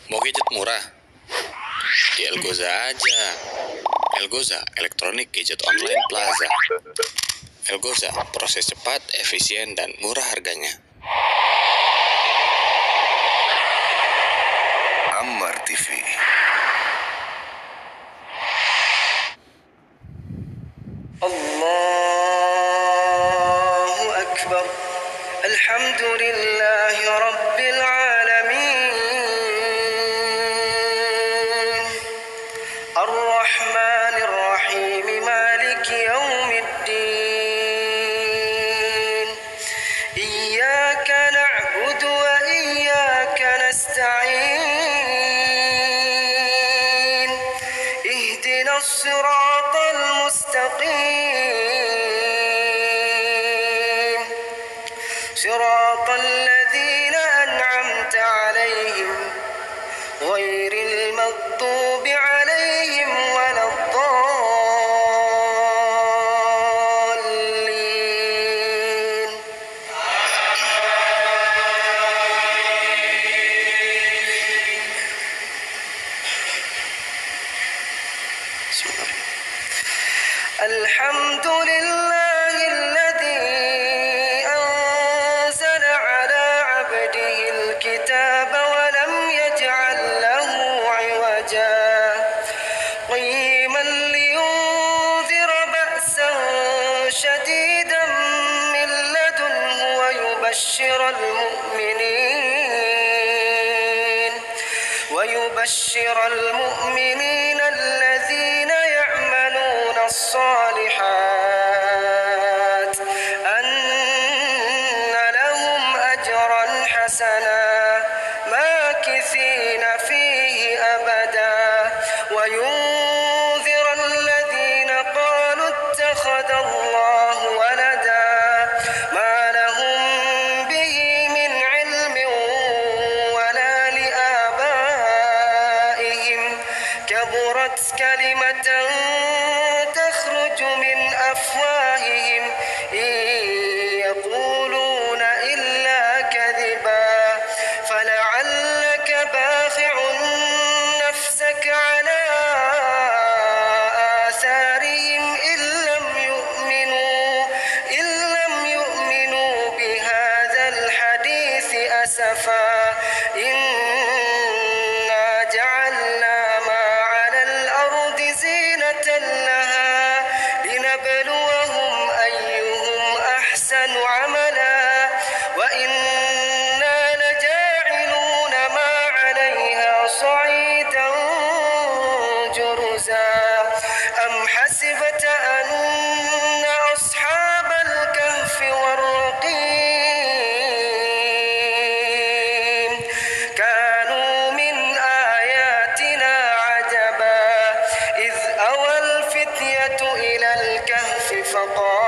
Mau gadget murah? Di Elgoza aja. Elgoza, Electronic Gadget Online Plaza. Elgoza, proses cepat, efisien, dan murah harganya. Ammar TV. Allahu Akbar. Alhamdulillahi Rabbil Alamin. Ar-Rahmanir Rahim. Maliki Yawmiddin. Iyyaka na'budu wa iyyaka nasta'in. Ihdinas siratal mustaqim. Siratal ladzina an'amta 'alaihim ghairil maghdubi 'alaihim waladdallin. Alhamdulillahilladzi anzala 'ala 'abdihil kitaba wa lam yaj'al lahu 'iwaja qayyiman liyunzira ba'san shadidan min ladunhu wa yubashshiral mu'minin الذين يعملون الصالحات أن لهم أجرا حسنا ماكثين فيه أبدا وينذر الذين قالوا اتخذ الله ولدا ما لهم به من علم ولا لآبائهم كبرت كلمة تخرج من أفواههم إن يقولون إلا كذبا فلعلك باخع نفسك على آثارهم إن لم يؤمنوا بهذا الحديث أسفا إنا جعلنا ما على الأرض زينة لها لنبلوهم أيهم أحسن عملا وإنا لجاعلون ما عليها صعيدا جرزا أم حسبت أن أصحاب الكهف والرقيم كانوا من آياتنا عجبا إذ أوى الفتية إلى الكهف فقالوا